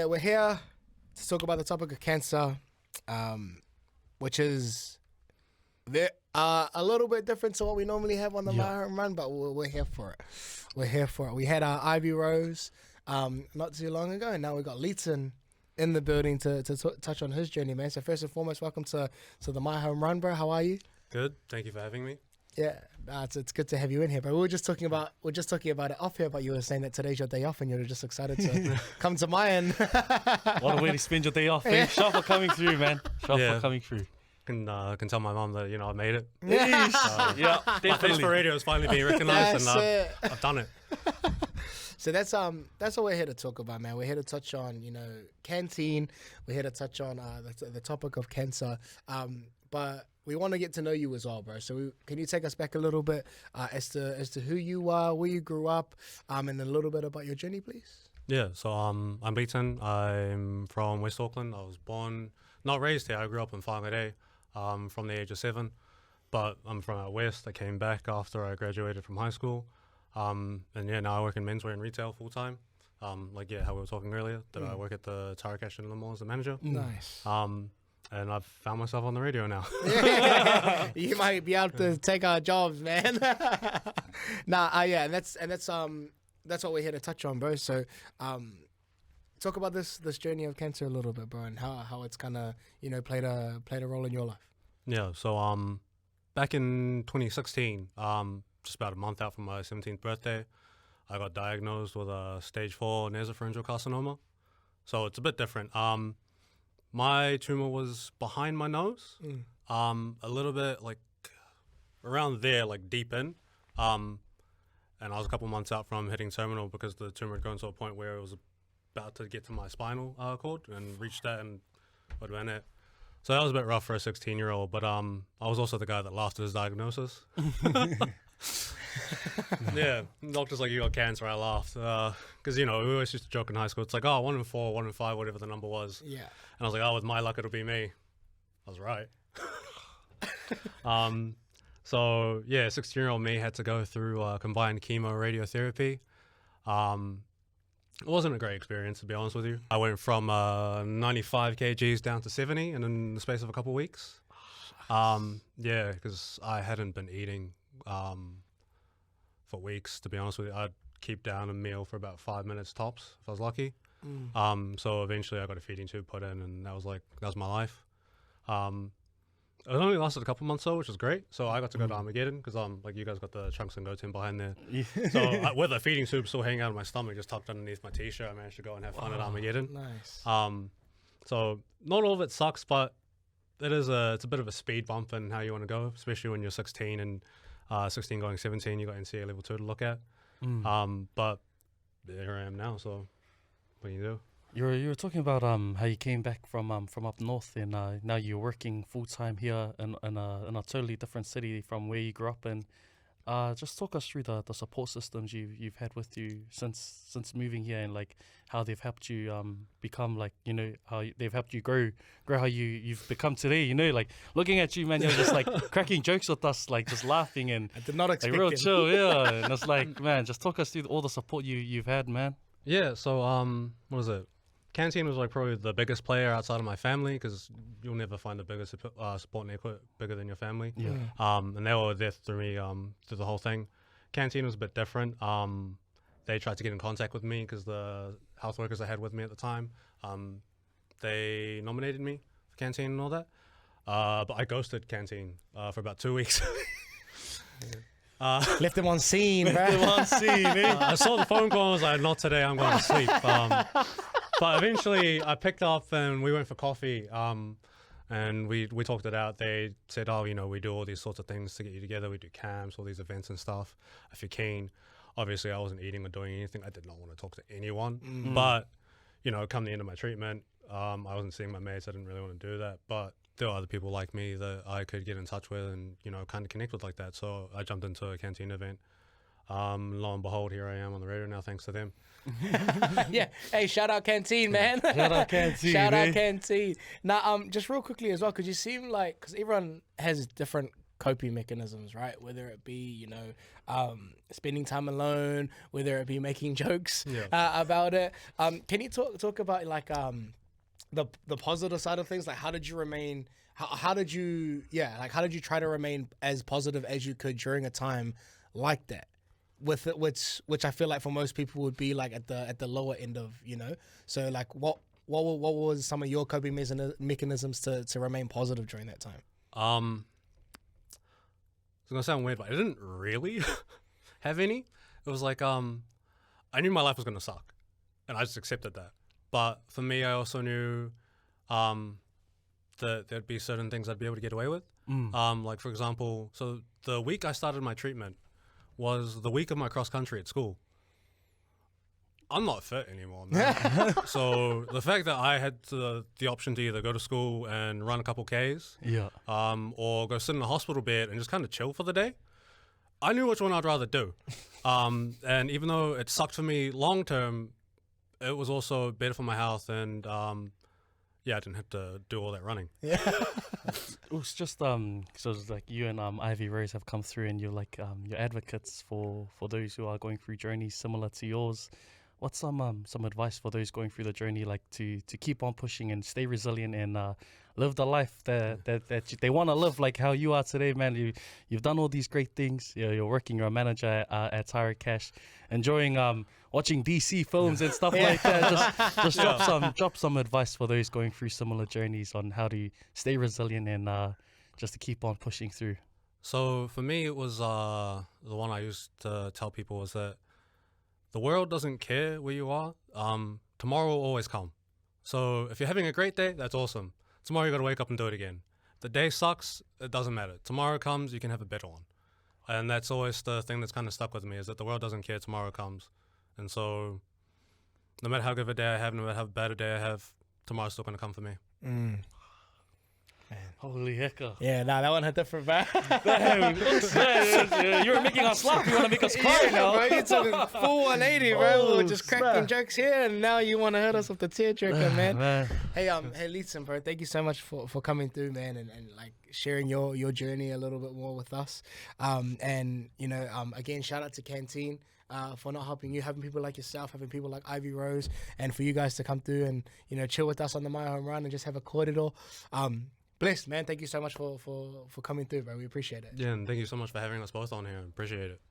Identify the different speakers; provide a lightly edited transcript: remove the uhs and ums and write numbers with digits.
Speaker 1: we're here to talk about the topic of cancer, which is a little bit different to what we normally have on the Mai Home Run, but we're here for it. We're here for it. We had Ivy Rose not too long ago, and now we got Leaton in the building to touch on his journey, man. So first and foremost, welcome to the Mai Home Run, bro. How are you?
Speaker 2: Good. Thank you for having me.
Speaker 1: Yeah, it's good to have you in here, bro. We were just talking about it off here, but you were saying that today's your day off, and you're just excited to come to Mai and
Speaker 3: what a way to spend your day off, eh? Shout for coming through, man. Shout for coming through.
Speaker 2: Can tell my mom that I made it.
Speaker 1: Yeah,
Speaker 2: My face for radio is finally being recognized, and I've done it.
Speaker 1: So that's what we're here to talk about, man. We're here to touch on Canteen. We're here to touch on the topic of cancer, but we want to get to know you as well, bro. So can you take us back a little bit as to who you are, where you grew up, and a little bit about your journey, please?
Speaker 2: Yeah. So I'm Leaton. I'm from West Auckland. I was born, not raised here. I grew up in Whangarei from the age of 7, but I'm from out west. I came back after I graduated from high school, and now I work in menswear and retail full time. How we were talking earlier, that I work at the Tara Cash and Limau as the manager.
Speaker 1: Nice.
Speaker 2: And I've found myself on the radio now.
Speaker 1: You might be able to take our jobs, man. And that's what we're here to touch on, bro. So, talk about this journey of cancer a little bit, bro, and how it's kind of played a role in your life.
Speaker 2: Yeah. So back in 2016, just about a month out from my 17th birthday, I got diagnosed with a stage 4 nasopharyngeal carcinoma. So it's a bit different. My tumor was behind my nose, a little bit like around there, like deep in. And I was a couple months out from hitting terminal because the tumor had gone to a point where it was about to get to my spinal cord and reach that and would have been it. So that was a bit rough for a 16-year-old, but I was also the guy that laughed at his diagnosis. Yeah, doctor's like, you got cancer, I laughed. Because, we always used to joke in high school, it's like, 1 in 4, 1 in 5, whatever the number was.
Speaker 1: Yeah.
Speaker 2: And I was like, with my luck, it'll be me. I was right. 16-year-old me had to go through combined chemo radiotherapy. It wasn't a great experience, to be honest with you. I went from 95 kgs down to 70 in the space of a couple of weeks. Because I hadn't been eating for weeks, to be honest with you. I'd keep down a meal for about 5 minutes tops, if I was lucky. So eventually I got a feeding tube put in, and that was my life. It only lasted a couple months though, which was great. So I got to go to Armageddon because you guys got the trunks and go tin behind there. So with a feeding tube still hanging out of my stomach, just tucked underneath my t-shirt, I managed to go and have fun at Armageddon.
Speaker 1: Nice.
Speaker 2: So not all of it sucks, but it's a bit of a speed bump in how you want to go, especially when you're 16 and 16 going 17, you got NCA level 2 to look at. But there I am now. So what do you do?
Speaker 3: You were talking about how you came back from up north, and now you're working full time here in a totally different city from where you grew up in. Just talk us through the support systems you've had with you since moving here, and how they've helped you become how they've helped you grow how you've become today. Looking at you, man, you're just cracking jokes with us, just laughing, and
Speaker 1: I did not expect
Speaker 3: real chill, yeah. And it's man, just talk us through all the support you've had, man.
Speaker 2: Yeah. So what was it? Canteen was probably the biggest player outside of my family, because you'll never find a bigger support network bigger than your family.
Speaker 3: Yeah.
Speaker 2: And they were there through me through the whole thing. Canteen was a bit different. They tried to get in contact with me because the health workers I had with me at the time, they nominated me for Canteen and all that. But I ghosted Canteen for about 2 weeks.
Speaker 1: Left them on scene, bro.
Speaker 2: I saw the phone call. I was like, not today. I'm going to sleep. But eventually, I picked up and we went for coffee. And we talked it out. They said, we do all these sorts of things to get you together. We do camps, all these events and stuff. If you're keen. Obviously, I wasn't eating or doing anything. I did not want to talk to anyone. But, come the end of my treatment, I wasn't seeing my mates. I didn't really want to do that. But there were other people like me that I could get in touch with and, kind of connect with like that. So I jumped into a Canteen event. Lo and behold, here I am on the radio now, thanks to them.
Speaker 1: Yeah. Hey, shout out Canteen, man.
Speaker 3: Shout out Canteen.
Speaker 1: Shout out Canteen. Now, just real quickly as well, because you seem because everyone has different coping mechanisms, right? Whether it be, spending time alone, whether it be making jokes about it. Can you talk about like the positive side of things? Like, how did you remain? How did you try to remain as positive as you could during a time like that? With it, which I feel like for most people would be like at the lower end of, So like, what was some of your coping mechanisms to remain positive during that time?
Speaker 2: It's gonna sound weird, but I didn't really have any. It was like I knew my life was gonna suck, and I just accepted that. But for me, I also knew that there'd be certain things I'd be able to get away with. Like for example, so the week I started my treatment was the week of my cross country at school. I'm not fit anymore, man. So the fact that I had the option to either go to school and run a couple Ks, or go sit in a hospital bed and just kind of chill for the day, I knew which one I'd rather do. And even though it sucked for me long term, it was also better for my health, and I didn't have to do all that running.
Speaker 3: Yeah. It was just so it's like you and Ivy Rose have come through, and you're like you're advocates for those who are going through journeys similar to yours. What's some advice for those going through the journey, like to keep on pushing and stay resilient and live the life that they want to live, like how you are today, man? You've done all these great things. You're working, you're a manager at Tyra Cash, enjoying watching DC films and stuff like that. Just drop some advice for those going through similar journeys on how to stay resilient and just to keep on pushing through.
Speaker 2: So for me, it was the one I used to tell people was that the world doesn't care where you are. Tomorrow will always come. So if you're having a great day, that's awesome. Tomorrow you got to wake up and do it again. The day sucks, it doesn't matter. Tomorrow comes, you can have a better one. And that's always the thing that's kind of stuck with me, is that the world doesn't care, tomorrow comes. And so no matter how good of a day I have, no matter how bad a day I have, tomorrow's still going to come for me.
Speaker 3: Man. Holy heck.
Speaker 1: Yeah, that one had different vibe.
Speaker 3: You were making us laugh. You want to make us cry now.
Speaker 1: Bro, you took a full 180, bro. We were just cracking jokes here, and now you want to hurt us with the tearjerker, man. Hey, Leaton, bro, thank you so much for coming through, man, and like sharing your journey a little bit more with us. And again, shout out to Canteen. For not helping you, having people like yourself, having people like Ivy Rose, and for you guys to come through and chill with us on the My Home Run and just have a cordial. Blessed, man. Thank you so much for coming through, bro. We appreciate it.
Speaker 2: Yeah, and thank you so much for having us both on here. Appreciate it.